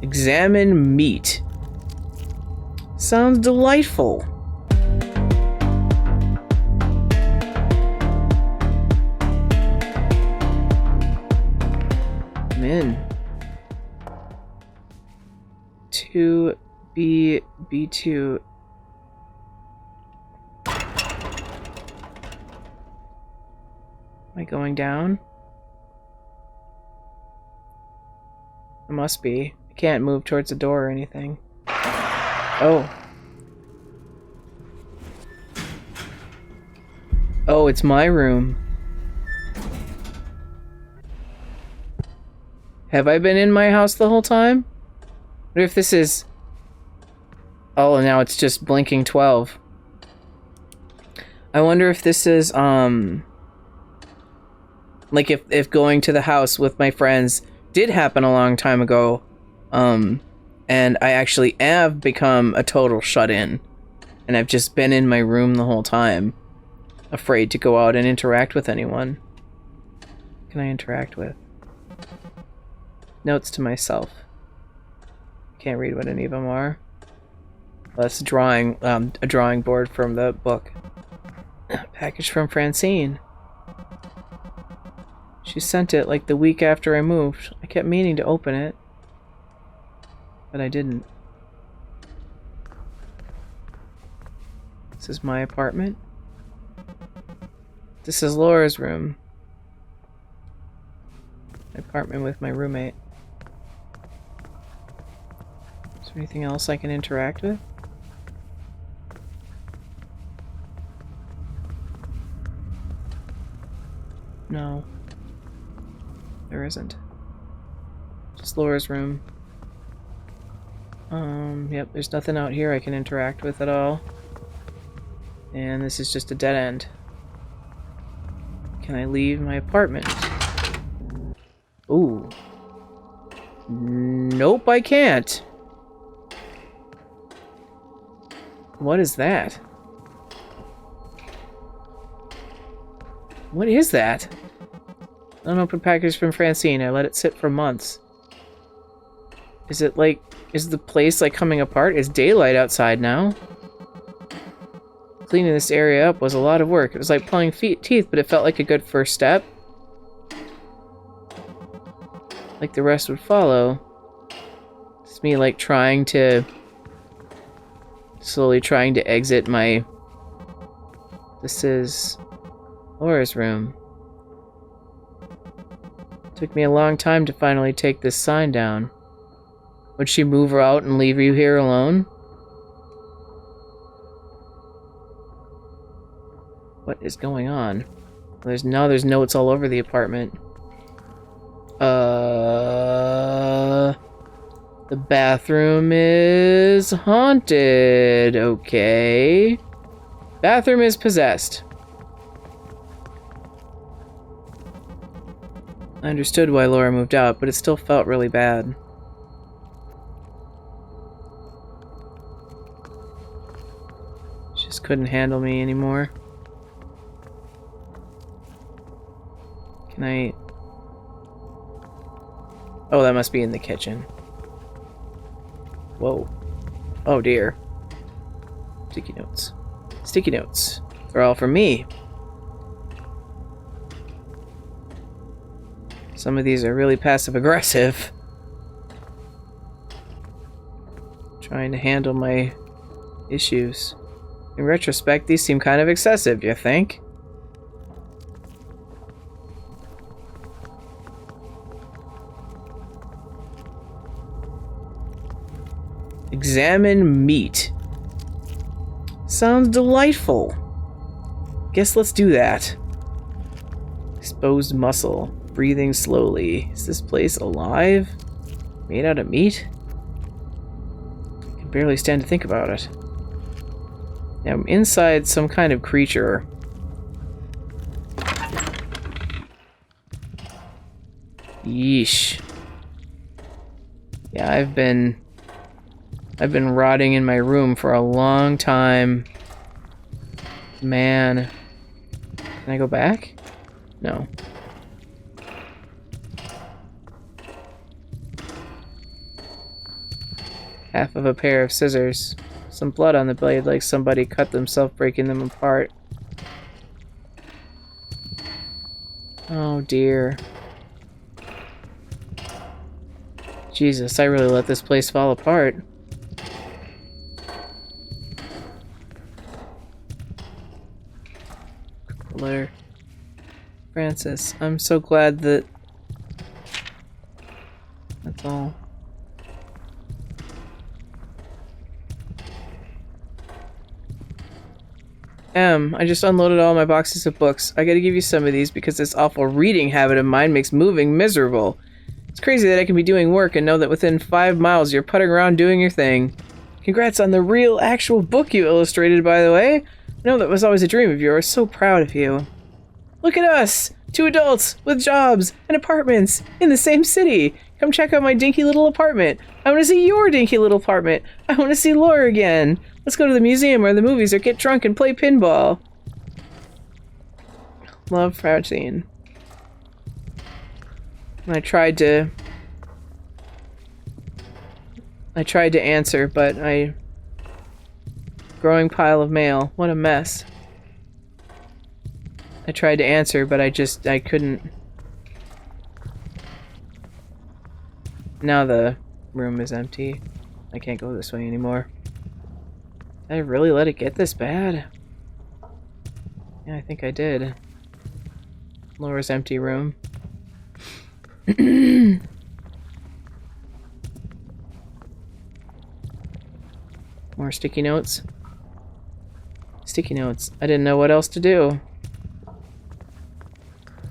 Examine meat. Sounds delightful. I'm in. 2B, B2. Am I going down? I must be. I can't move towards the door or anything. Oh. Oh, it's my room. Have I been in my house the whole time? What if this is... Oh, now it's just blinking 12. I wonder if this is, like if going to the house with my friends did happen a long time ago, and I actually have become a total shut-in, and I've just been in my room the whole time, afraid to go out and interact with anyone. What can I interact with? Notes to myself. Can't read what any of them are. Well, that's a drawing board from the book. Package from Francine. She sent it like the week after I moved. I kept meaning to open it, but I didn't. This is my apartment. This is Laura's room. My apartment with my roommate. Is there anything else I can interact with? No. There isn't. Just Laura's room. Yep, there's nothing out here I can interact with at all. And this is just a dead end. Can I leave my apartment? Ooh. Nope, I can't. What is that? What is that? Unopened package from Francine. I let it sit for months. Is it like... Is the place like coming apart? It's daylight outside now. Cleaning this area up was a lot of work. It was like pulling teeth, but it felt like a good first step. Like the rest would follow. It's me like trying to... Slowly trying to exit my... This is... Laura's room. Took me a long time to finally take this sign down. Would she move her out and leave you here alone? What is going on? There's notes all over the apartment. The bathroom is haunted. Okay. Bathroom is possessed. I understood why Laura moved out, but it still felt really bad. She just couldn't handle me anymore. Can I... Oh, that must be in the kitchen. Whoa. Oh dear. Sticky notes. Sticky notes. They're all from me. Some of these are really passive-aggressive. Trying to handle my issues. In retrospect, these seem kind of excessive, you think? Examine meat. Sounds delightful. Guess let's do that. Exposed muscle. Breathing slowly. Is this place alive? Made out of meat? I can barely stand to think about it. Now I'm inside some kind of creature. Yeesh. Yeah, I've been rotting in my room for a long time. Man. Can I go back? No. Half of a pair of scissors. Some blood on the blade, like somebody cut themselves, breaking them apart. Oh dear. Jesus, I really let this place fall apart. Letter. Francis, I'm so glad that... That's all. I just unloaded all my boxes of books. I gotta give you some of these because this awful reading habit of mine makes moving miserable. It's crazy that I can be doing work and know that within 5 miles you're putting around doing your thing. Congrats on the real, actual book you illustrated, by the way. I know that was always a dream of yours. So proud of you. Look at us! 2 adults with jobs and apartments in the same city. Come check out my dinky little apartment. I want to see your dinky little apartment. I want to see Laura again. Let's go to the museum or the movies or get drunk and play pinball. Love, Francine. I tried to answer, but growing pile of mail. What a mess. I tried to answer, but I couldn't. Now the room is empty. I can't go this way anymore. Did I really let it get this bad? Yeah, I think I did. Laura's empty room. More sticky notes. Sticky notes. I didn't know what else to do.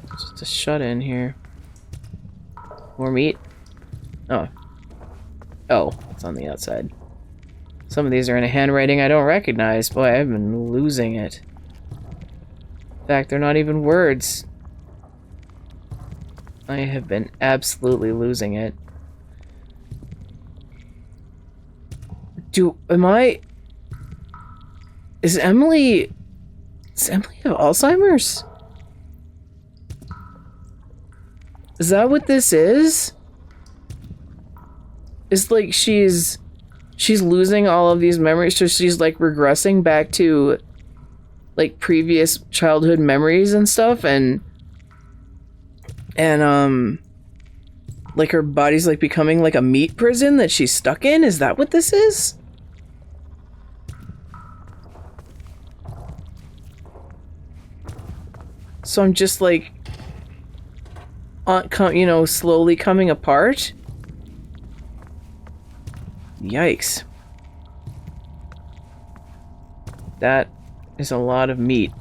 Just a shut-in here. More meat? Oh. Oh, it's on the outside. Some of these are in a handwriting I don't recognize. Boy, I've been losing it. In fact, they're not even words. I have been absolutely losing it. Is Emily have Alzheimer's? Is that what this is? It's like she's losing all of these memories, so she's like regressing back to like previous childhood memories and stuff, and like her body's like becoming like a meat prison that she's stuck in. Is that what this is? So I'm just like slowly coming apart. Yikes. That is a lot of meat.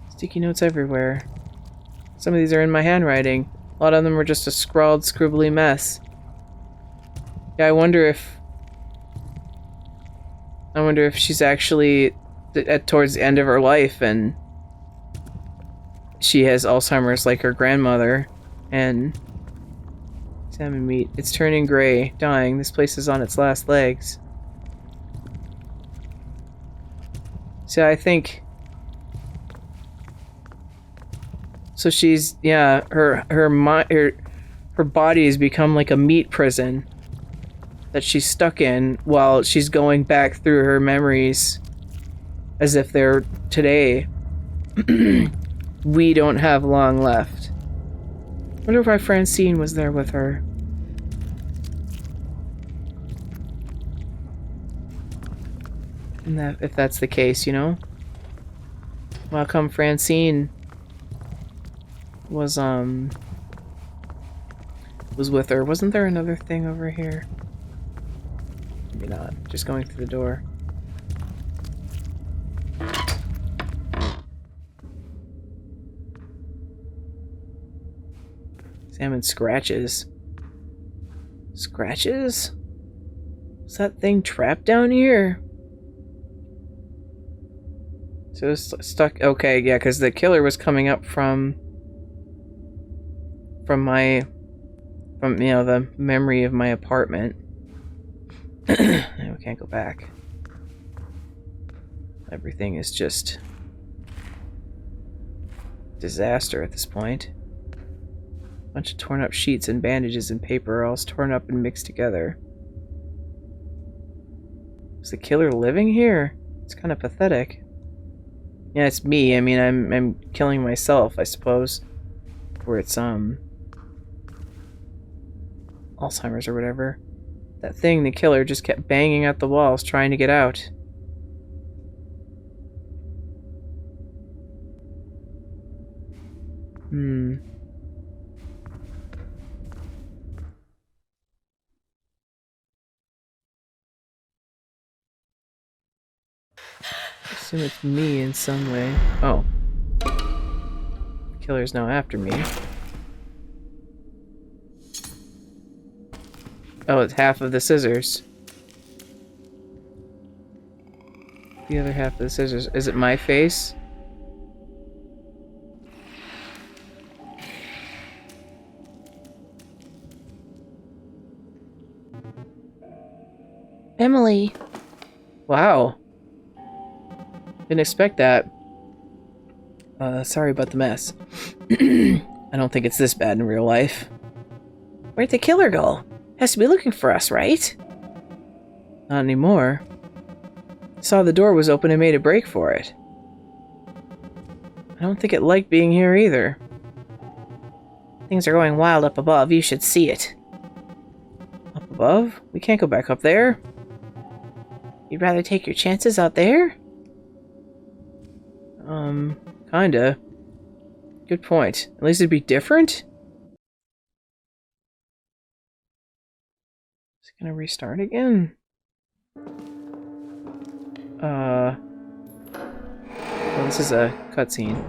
Sticky notes everywhere. Some of these are in my handwriting. A lot of them are just a scrawled, scribbly mess. Yeah, I wonder if she's actually towards the end of her life and she has Alzheimer's like her grandmother. And salmon meat. It's turning gray, dying. This place is on its last legs. So I think... So she's... Yeah, her body has become like a meat prison that she's stuck in while she's going back through her memories as if they're today. We don't have long left. I wonder why Francine was there with her. And if that's the case, you know? Well, come Francine was with her. Wasn't there another thing over here? Maybe not. Just going through the door. Salmon scratches. Scratches? Is that thing trapped down here? So it's stuck. Okay, yeah, because the killer was coming up from the memory of my apartment. We can't go back. Everything is just disaster at this point. Bunch of torn up sheets and bandages and paper, all torn up and mixed together. Is the killer living here? It's kind of pathetic. Yeah, it's me. I mean, I'm killing myself, I suppose. Or it's Alzheimer's or whatever. That thing, the killer, just kept banging at the walls trying to get out. I assume it's me in some way. Oh. The killer's now after me. Oh, it's half of the scissors. The other half of the scissors. Is it my face? Emily. Wow. Didn't expect that. Sorry about the mess. I don't think it's this bad in real life. Where'd the killer go? Has to be looking for us, right? Not anymore. Saw the door was open and made a break for it. I don't think it liked being here either. Things are going wild up above. You should see it. Up above? We can't go back up there. You'd rather take your chances out there? Kinda. Good point. At least it'd be different? Is it gonna restart again? Well, this is a cutscene.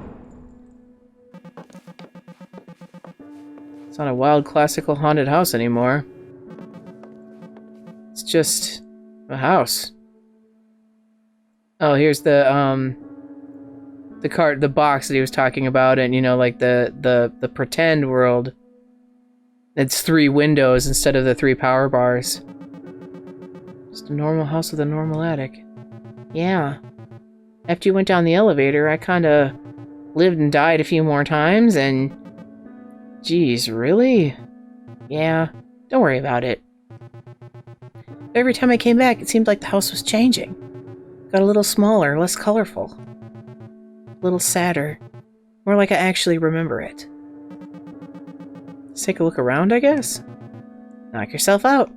It's not a wild classical haunted house anymore. It's just a house. Oh, here's the box that he was talking about, and you know, like the pretend world. It's 3 windows instead of the 3 power bars. Just a normal house with a normal attic. Yeah. After you went down the elevator, I kinda lived and died a few more times, and... Geez, really? Yeah, don't worry about it. But every time I came back, it seemed like the house was changing. Got a little smaller, less colorful. A little sadder. More like I actually remember it. Let's take a look around, I guess? Knock yourself out.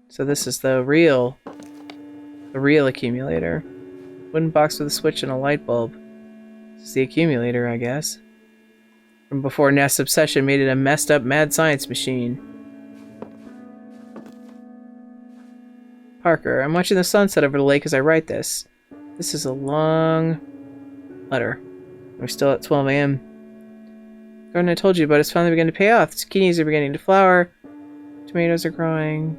So this is the real accumulator. Wooden box with a switch and a light bulb. This is the accumulator, I guess. From before Nest's obsession made it a messed up mad science machine. Parker, I'm watching the sunset over the lake as I write this. This is a long letter. We're still at 12 a.m. The garden I told you about is finally beginning to pay off. The zucchinis are beginning to flower. Tomatoes are growing.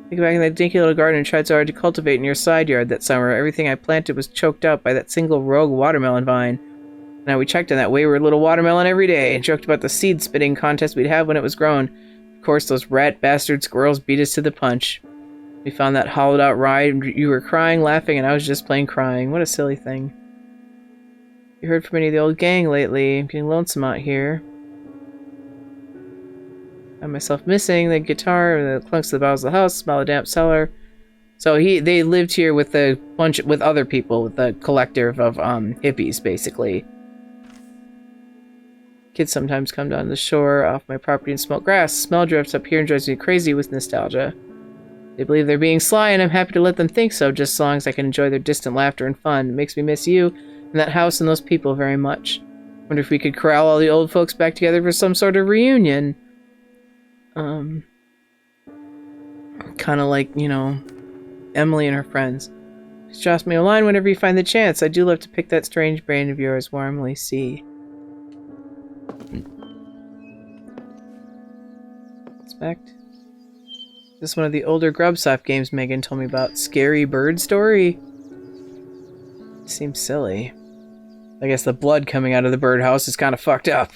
Think back in that dinky little garden I tried so hard to cultivate in your side yard that summer. Everything I planted was choked out by that single rogue watermelon vine. Now we checked on that wayward little watermelon every day and joked about the seed spitting contest we'd have when it was grown. Of course, those rat bastard squirrels beat us to the punch. We found that hollowed out ride, and you were crying, laughing, and I was just plain crying. What a silly thing. You heard from any of the old gang lately? I'm getting lonesome out here. Found myself missing the guitar, and the clunks of the boughs of the house, smell of damp cellar. So they lived here with a bunch with other people, with a collective of hippies, basically. Kids sometimes come down to the shore off my property and smoke grass. Smell drifts up here and drives me crazy with nostalgia. They believe they're being sly, and I'm happy to let them think so, just as long as I can enjoy their distant laughter and fun. It makes me miss you and that house and those people very much. Wonder if we could corral all the old folks back together for some sort of reunion. Kind of like, you know, Emily and her friends. Just drop me a line whenever you find the chance. I do love to pick that strange brain of yours. Warmly, C. Inspect. This is one of the older Grubsoft games Megan told me about. Scary Bird Story? Seems silly. I guess the blood coming out of the birdhouse is kind of fucked up.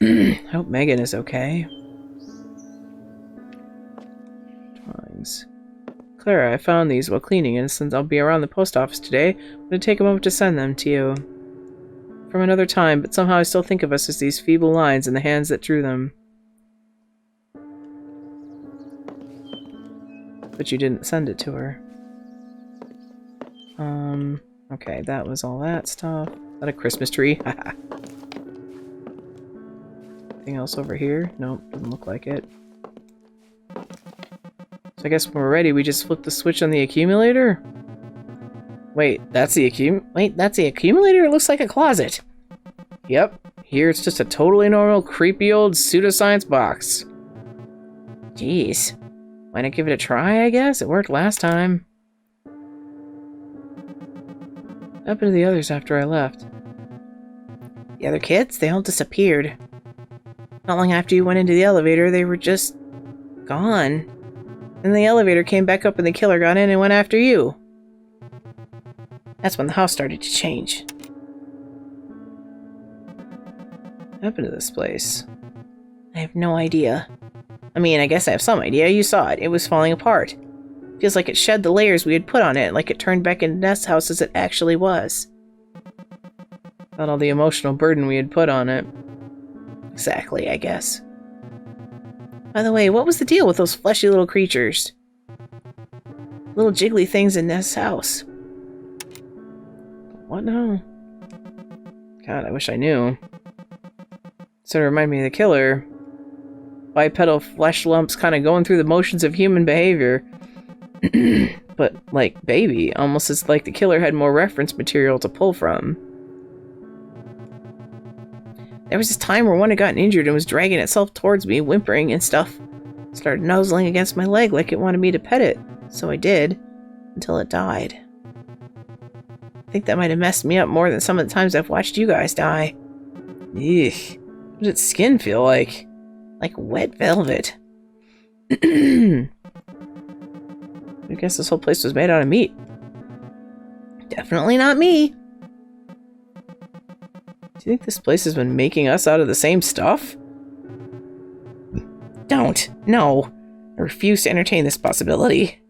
I hope Megan is okay. Drawings. Clara, I found these while cleaning, and since I'll be around the post office today, I'm going to take a moment to send them to you. from another time, but somehow I still think of us as these feeble lines in the hands that drew them. But you didn't send it to her. Okay, that was all that stuff. Is that a Christmas tree? Haha. Anything else over here? Nope, doesn't look like it. So I guess when we're ready, we just flip the switch on the accumulator? Wait, that's the accumulator? It looks like a closet. Yep, here it's just a totally normal, creepy old pseudoscience box. Jeez. Why not give it a try, I guess? It worked last time. What happened to the others after I left? The other kids? They all disappeared. Not long after you went into the elevator, they were just gone. Then the elevator came back up and the killer got in and went after you. That's when the house started to change. What happened to this place? I have no idea. I mean, I guess I have some idea. You saw it. It was falling apart. Feels like it shed the layers we had put on it, like it turned back into Nest's house as it actually was. Not all the emotional burden we had put on it. Exactly, I guess. By the way, what was the deal with those fleshy little creatures? Little jiggly things in Nest's house. What now? God, I wish I knew. Sort of remind me of the killer. Bipedal flesh lumps kind of going through the motions of human behavior. But, like, baby, almost as like the killer had more reference material to pull from. There was this time where one had gotten injured and was dragging itself towards me, whimpering and stuff. Started nuzzling against my leg like it wanted me to pet it. So I did, until it died. I think that might have messed me up more than some of the times I've watched you guys die. Eugh. What did its skin feel like? Like wet velvet. I guess this whole place was made out of meat. Definitely not me. Do you think this place has been making us out of the same stuff? Don't. No. I refuse to entertain this possibility.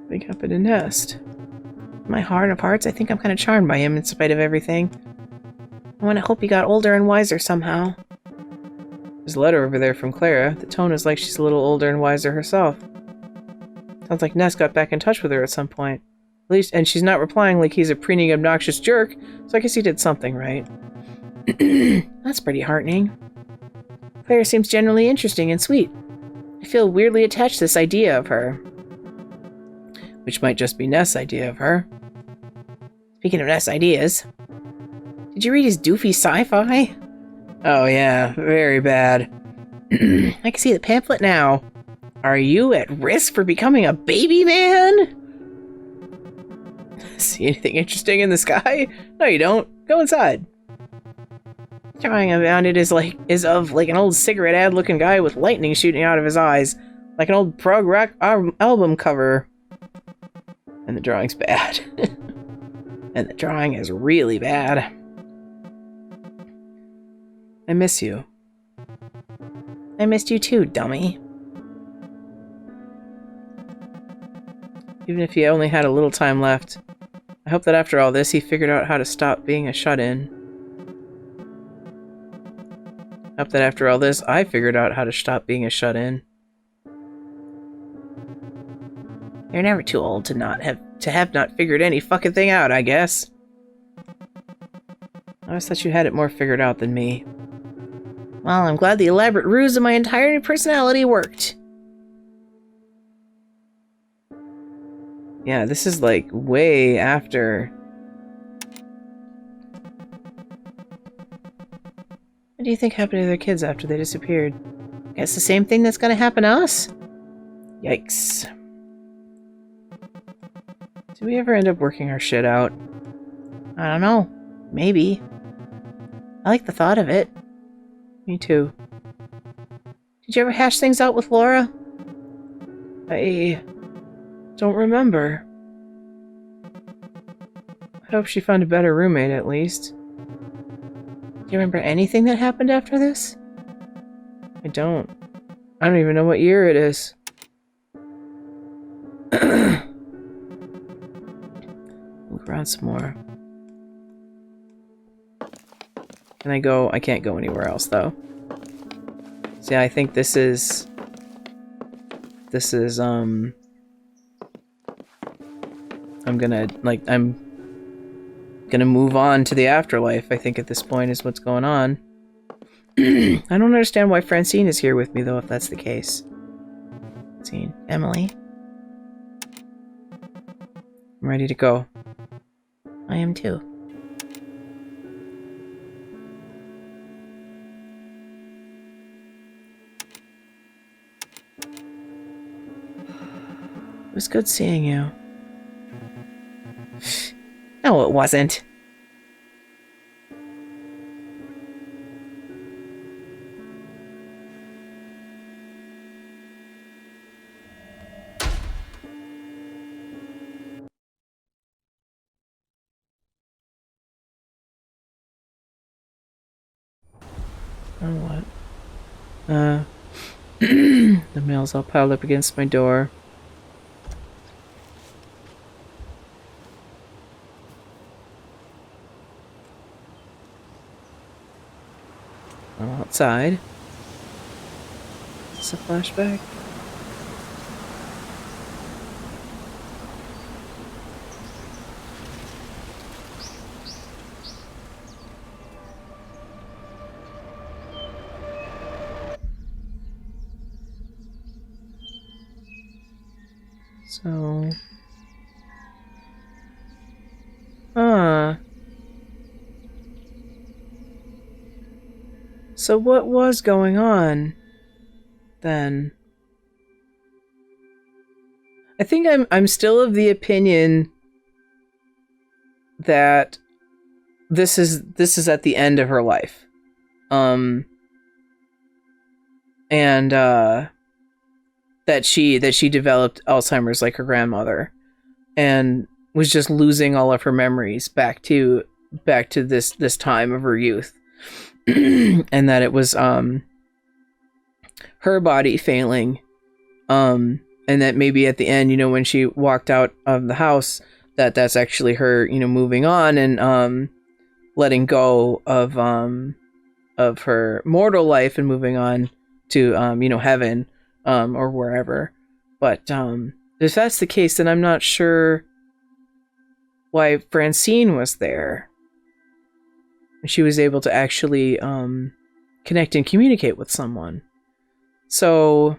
Wake up in a nest. In my heart of hearts, I think I'm kind of charmed by him in spite of everything. I want to hope he got older and wiser somehow. There's a letter over there from Clara. The tone is like she's a little older and wiser herself. Sounds like Ness got back in touch with her at some point. At least, and she's not replying like he's a preening obnoxious jerk, so I guess he did something right. That's pretty heartening. Clara seems genuinely interesting and sweet. I feel weirdly attached to this idea of her. Which might just be Ness' idea of her. Speaking of Ness' ideas, did you read his doofy sci-fi? Oh yeah, very bad. I can see the pamphlet now. Are you at risk for becoming a baby man? See anything interesting in the sky? No, you don't. Go inside. The drawing around it is of an old cigarette ad looking guy with lightning shooting out of his eyes. Like an old prog rock album cover. And the drawing's bad. And the drawing is really bad. I miss you. I missed you too, dummy. Even if he only had a little time left, I hope that after all this he figured out how to stop being a shut-in. I hope that after all this I figured out how to stop being a shut-in. You're never too old to have not figured any fucking thing out, I guess. I always thought you had it more figured out than me. Well, I'm glad the elaborate ruse of my entire new personality worked. Yeah, this is like way after. What do you think happened to their kids after they disappeared? Guess the same thing that's gonna happen to us? Yikes. Did we ever end up working our shit out? I don't know. Maybe. I like the thought of it. Me too. Did you ever hash things out with Laura? I don't remember. I hope she found a better roommate at least. Do you remember anything that happened after this? I don't. I don't even know what year it is. Look around some more. Can I go? I can't go anywhere else, though. See, I think this is, I'm gonna move on to the afterlife, I think, at this point is what's going on. I don't understand why Francine is here with me, though, if that's the case. Francine. Emily. I'm ready to go. I am too. It was good seeing you. No, it wasn't. Oh, what? The mail's all piled up against my door. I'm outside. Is this a flashback? So... So what was going on then? I think I'm still of the opinion that this is at the end of her life. And that she developed Alzheimer's like her grandmother and was just losing all of her memories back to this time of her youth. And that it was her body failing, and that maybe at the end, when she walked out of the house, that's actually her, moving on and letting go of her mortal life and moving on to heaven or wherever. But if that's the case, then I'm not sure why Francine was there. She was able to actually connect and communicate with someone. So,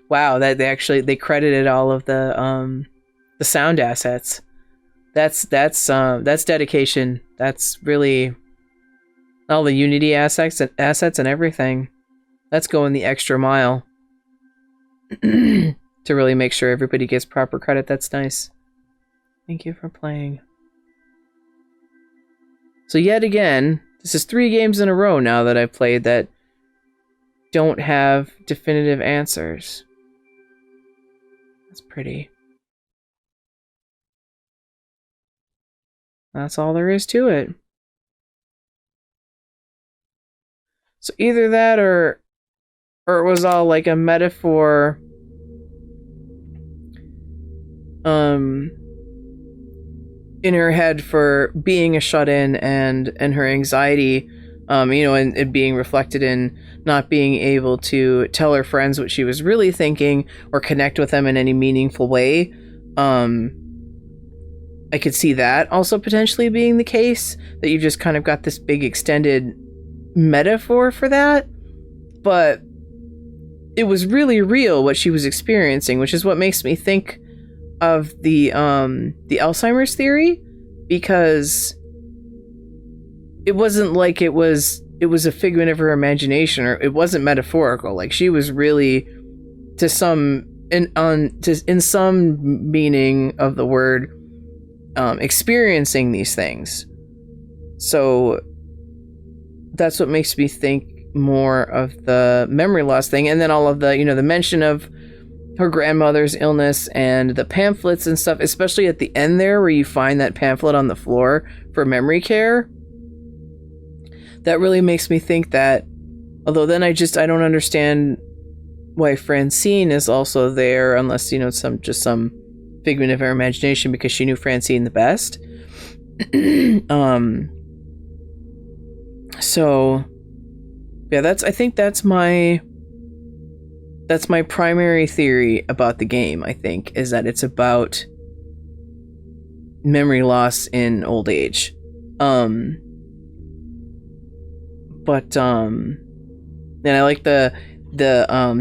wow, that they credited all of the sound assets. That's dedication. That's really all the Unity assets and everything. That's going the extra mile to really make sure everybody gets proper credit. That's nice. Thank you for playing. So yet again, this is 3 games in a row now that I've played that don't have definitive answers. That's pretty. That's all there is to it. So either that or it was all like a metaphor in her head for being a shut-in and her anxiety, and it being reflected in not being able to tell her friends what she was really thinking or connect with them in any meaningful way. I could see that also potentially being the case, that you just kind of got this big extended metaphor for that, but it was really real what she was experiencing, which is what makes me think of the Alzheimer's theory, because it wasn't like it was a figment of her imagination, or it wasn't metaphorical. Like, she was really, in some meaning of the word, experiencing these things. So that's what makes me think more of the memory loss thing, and then all of the the mention of her grandmother's illness and the pamphlets and stuff, especially at the end there where you find that pamphlet on the floor for memory care. That really makes me think that, although then I don't understand why Francine is also there, unless some figment of her imagination because she knew Francine the best. So yeah, I think that's my primary theory about the game, I think, is that it's about memory loss in old age. And I like the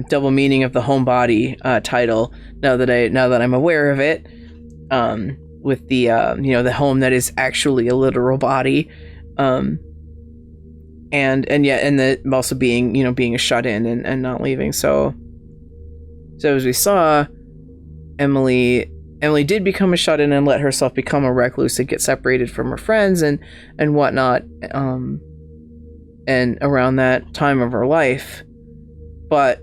double meaning of the Homebody title now that I'm aware of it, with the the home that is actually a literal body, and also being being a shut-in and not leaving. So as we saw, Emily did become a shut-in and let herself become a recluse and get separated from her friends and whatnot, and around that time of her life. But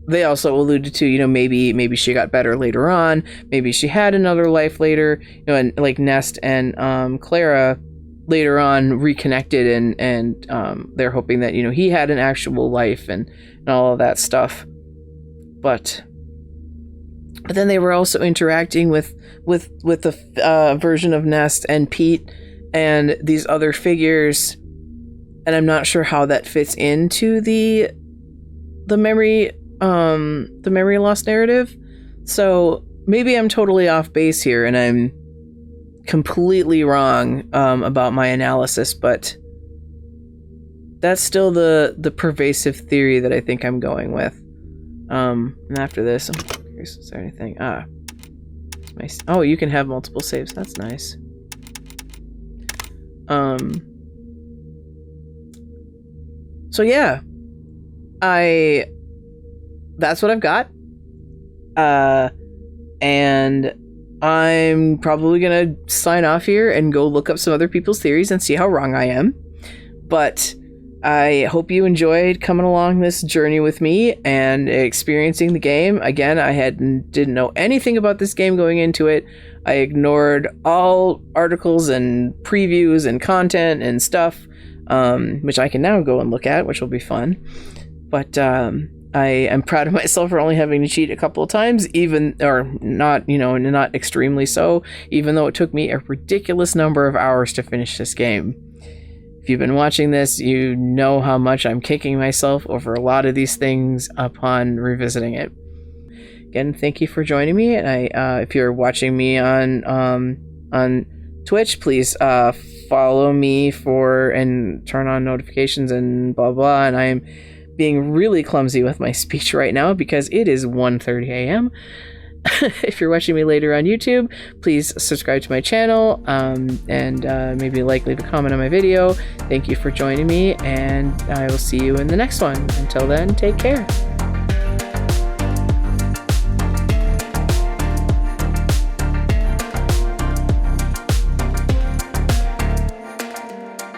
they also alluded to, maybe she got better later on, maybe she had another life later, and like Nest and Clara later on reconnected, and they're hoping that he had an actual life and all of that stuff. But then they were also interacting with the version of Nest and Pete and these other figures, and I'm not sure how that fits into the memory loss narrative. So maybe I'm totally off base here and I'm completely wrong about my analysis, but that's still the pervasive theory that I think I'm going with. And after this, I'm curious, is there anything? Oh, you can have multiple saves. That's nice. So yeah, that's what I've got. And I'm probably gonna sign off here and go look up some other people's theories and see how wrong I am. But I hope you enjoyed coming along this journey with me and experiencing the game. Again, I didn't know anything about this game going into it. I ignored all articles and previews and content and stuff, which I can now go and look at, which will be fun. But I am proud of myself for only having to cheat a couple of times, not extremely so, even though it took me a ridiculous number of hours to finish this game. If you've been watching this, you know how much I'm kicking myself over a lot of these things upon revisiting it. Again, thank you for joining me, and if you're watching me on Twitch, please follow me and turn on notifications and blah blah. And I am being really clumsy with my speech right now because it is 1:30 a.m. If you're watching me later on YouTube, please subscribe to my channel, and maybe leave a comment on my video. Thank you for joining me, and I will see you in the next one. Until then, take care.